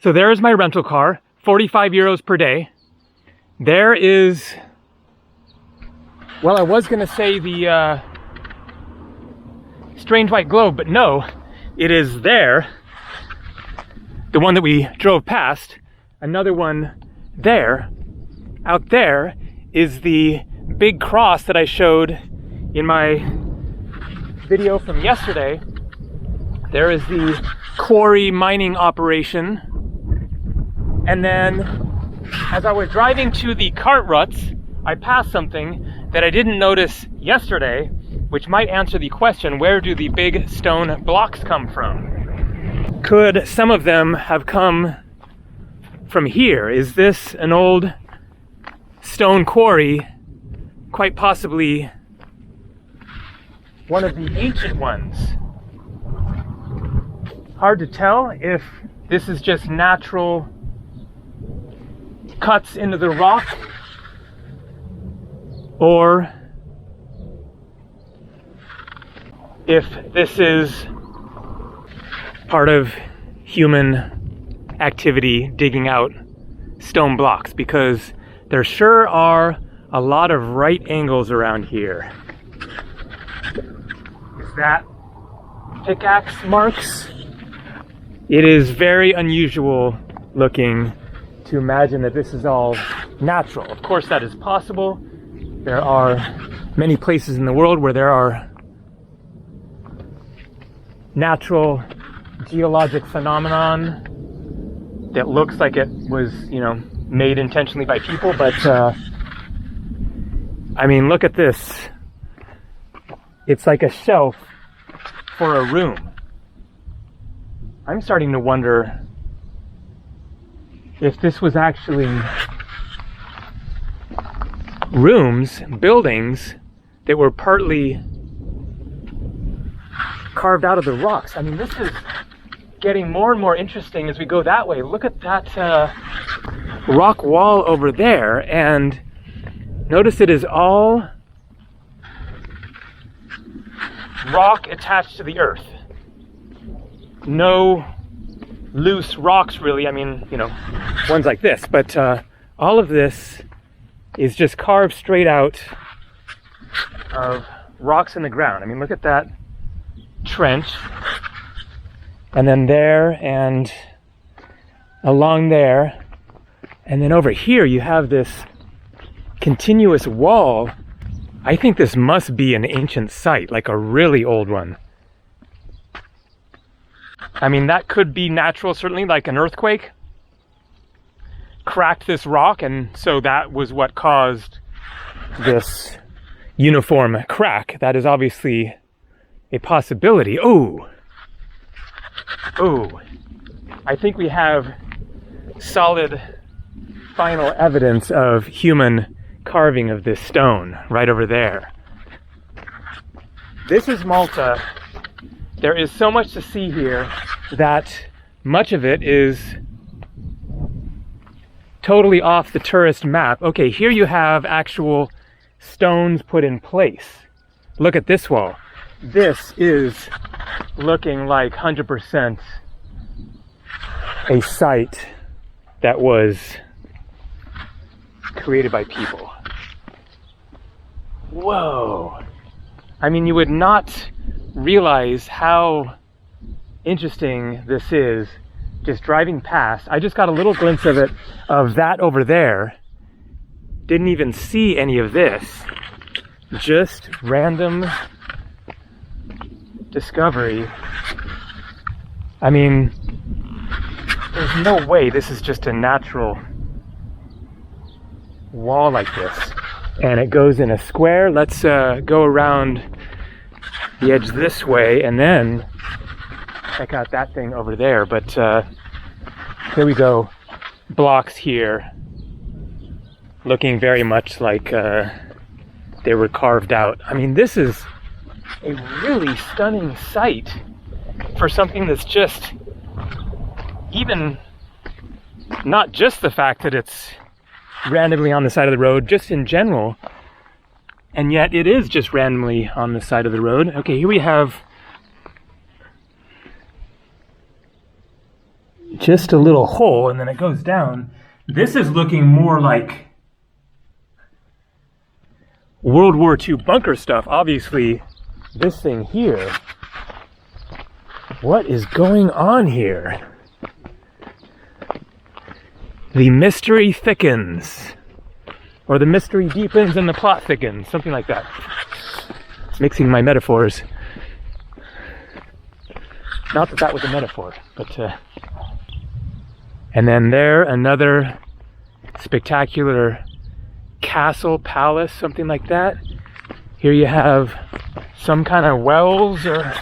So there's my rental car, 45 euros per day. There is, well, I was gonna say the strange white globe, but no, it is there. The one that we drove past, another one there. Out there is the big cross that I showed in my video from yesterday. There is the quarry mining operation. And then as I was driving to the cart ruts, I passed something that I didn't notice yesterday, which might answer the question, where do the big stone blocks come from? Could some of them have come from here? Is this an old stone quarry? Quite possibly one of the ancient ones. Hard to tell if this is just natural cuts into the rock, or if this is part of human activity digging out stone blocks, because there sure are a lot of right angles around here. Is that pickaxe marks? It is very unusual looking to imagine that this is all natural. Of course, that is possible. There are many places in the world where there are natural geologic phenomenon that looks like it was, made intentionally by people, but I mean, look at this. It's like a shelf for a room. I'm starting to wonder if this was actually rooms, buildings that were partly carved out of the rocks. I mean, this is getting more and more interesting as we go that way. Look at that rock wall over there, and notice it is all rock attached to the earth. No loose rocks, really. I mean, ones like this, but all of this is just carved straight out of rocks in the ground. I mean, look at that trench, and then there, and along there, and then over here you have this continuous wall. I think this must be an ancient site, like a really old one. I mean, that could be natural, certainly, like an earthquake cracked this rock, and so that was what caused this uniform crack. That is obviously a possibility. Oh, I think we have solid final evidence of human carving of this stone right over there. This is Malta. There is so much to see here that much of it is totally off the tourist map. Okay, here you have actual stones put in place. Look at this wall. This is looking like 100% a site that was created by people. Whoa. I mean, you would not realize how interesting this is just driving past. I just got a little glimpse of it, of that over there. Didn't even see any of this. Just random discovery. I mean, there's no way this is just a natural wall like this. And it goes in a square. Let's go around the edge this way and then check out that thing over there. But here we go. Blocks here looking very much like they were carved out. I mean, this is a really stunning sight for something that's just, even not just the fact that it's randomly on the side of the road, just in general, and yet it is just randomly on the side of the road. Okay, here we have just a little hole and then it goes down. This is looking more like World War II bunker stuff. Obviously, this thing here. What is going on here? The mystery thickens. Or the mystery deepens and the plot thickens. Something like that. Mixing my metaphors. Not that that was a metaphor, but... And then there, another spectacular castle, palace, something like that. Here you have some kind of wells or...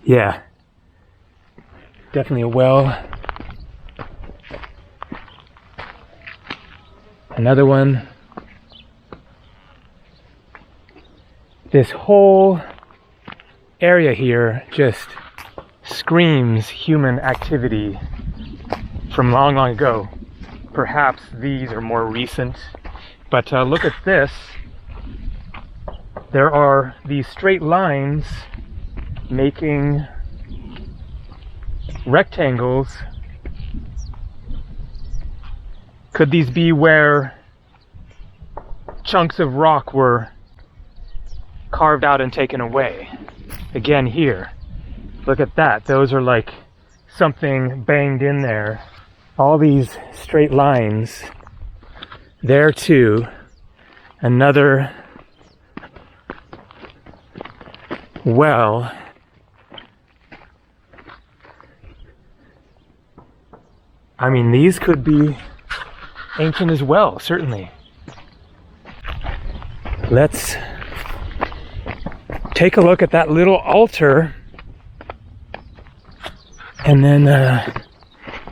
Yeah. Definitely a well. Another one. This whole area here just screams human activity from long, long ago. Perhaps these are more recent, but look at this. There are these straight lines making rectangles. Could these be where chunks of rock were carved out and taken away? Again, here. Look at that. Those are like something banged in there. All these straight lines. There too. Another well. I mean, these could be ancient as well, certainly. Let's take a look at that little altar and then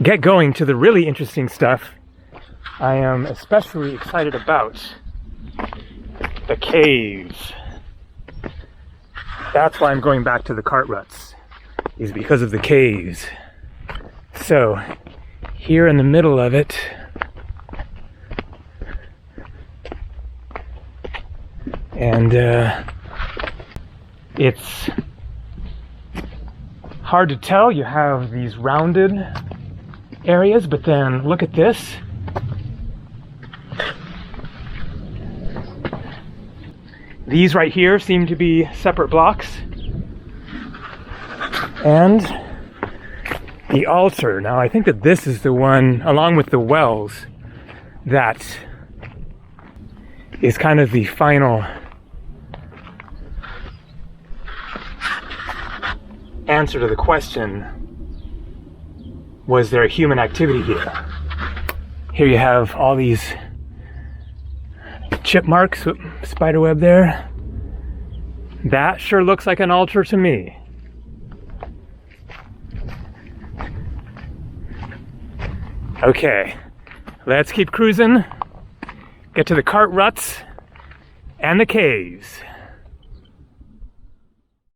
get going to the really interesting stuff I am especially excited about. The caves. That's why I'm going back to the cart ruts, is because of the caves. So, here in the middle of it, and it's hard to tell. You have these rounded areas, but then look at this. These right here seem to be separate blocks. And the altar. Now I think that this is the one, along with the wells, that is kind of the final answer to the question, was there human activity here? Here you have all these chip marks, spider web there. That sure looks like an altar to me. Okay, let's keep cruising, get to the cart ruts and the caves.